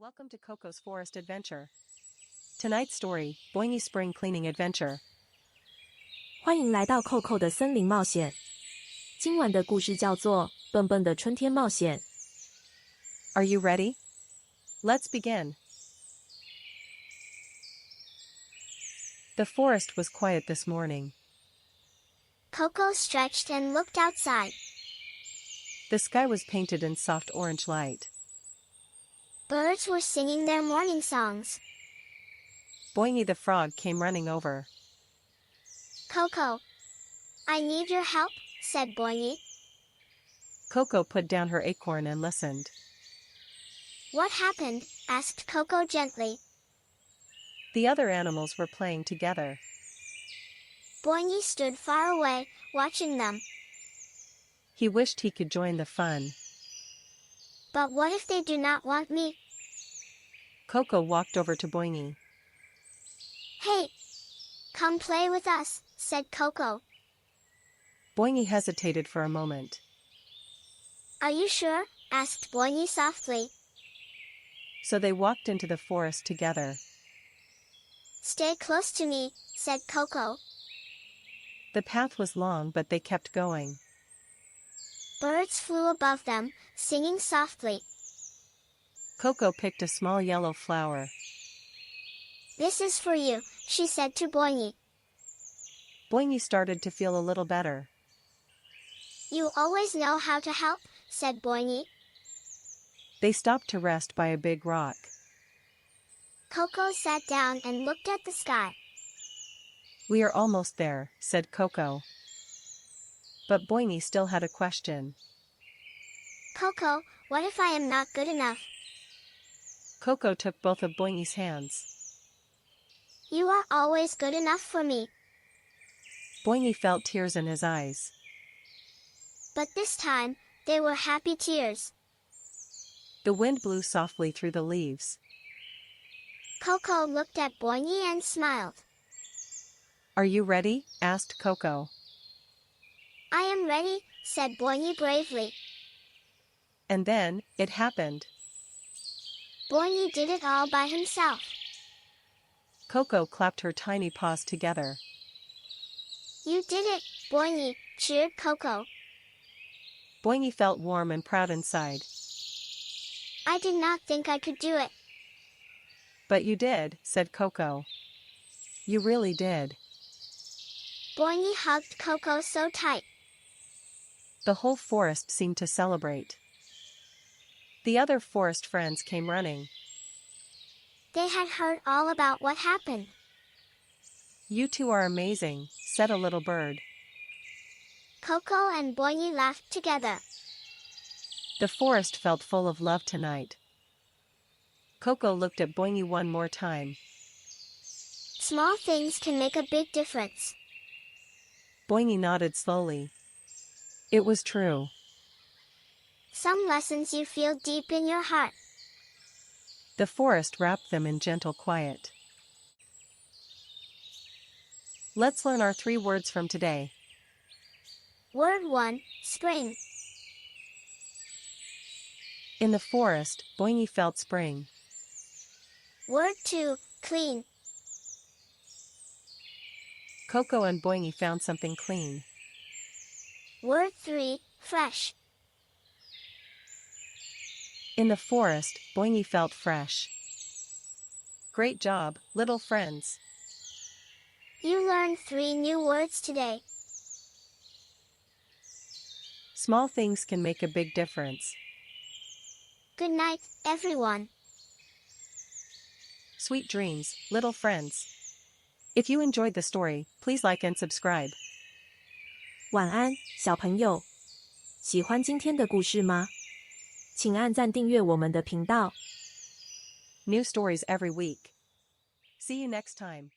Welcome to Coco's Forest Adventure. Tonight's story, Boingy Spring Cleaning Adventure. 欢迎来到 Koko 的森林冒险。今晚的故事叫做《蹦蹦的春天冒险》。Are you ready? Let's begin. The forest was quiet this morning. Koko stretched and looked outside. The sky was painted in soft orange light. Birds were singing their morning songs. Boingy the frog came running over. Koko, I need your help, said Boingy. Koko put down her acorn and listened. What happened? Asked Koko gently. The other animals were playing together. Boingy stood far away, watching them. He wished he could join the fun. But what if they do not want me? Koko walked over to Boingy. Hey! Come play with us, said Koko. Boingy hesitated for a moment. Are you sure? Asked Boingy softly. So they walked into the forest together. Stay close to me, said Koko. The path was long but they kept going. Birds flew above them, singing softly. Koko picked a small yellow flower. This is for you, she said to Boingy. Boingy started to feel a little better. You always know how to help, said Boingy. They stopped to rest by a big rock. Koko sat down and looked at the sky. We are almost there, said Koko. But Boingy still had a question. Koko, what if I am not good enough? Koko took both of Boingy's hands. You are always good enough for me. Boingy felt tears in his eyes. But this time, they were happy tears. The wind blew softly through the leaves. Koko looked at Boingy and smiled. Are you ready? Asked Koko. I am ready, said Boingy bravely. And then, it happened. Boingy did it all by himself. Koko clapped her tiny paws together. You did it, Boingy, cheered Koko. Boingy felt warm and proud inside. I did not think I could do it. But you did, said Koko. You really did. Boingy hugged Koko so tight. The whole forest seemed to celebrate. The other forest friends came running. They had heard all about what happened. You two are amazing, said a little bird. Koko and Boingy laughed together. The forest felt full of love tonight. Koko looked at Boingy one more time. Small things can make a big difference. Boingy nodded slowly. It was true. Some lessons you feel deep in your heart. The forest wrapped them in gentle quiet. Let's learn our 3 words from today. Word 1, spring. In the forest, Boingy felt spring. Word 2, clean. Koko and Boingy found something clean. Word 3, fresh. In the forest, Boingy felt fresh. Great job, little friends. You learned 3 new words today. Small things can make a big difference. Good night, everyone. Sweet dreams, little friends. If you enjoyed the story, please like and subscribe. 晚安，小朋友。喜欢今天的故事吗？请按赞订阅我们的频道。New stories every week. See you next time.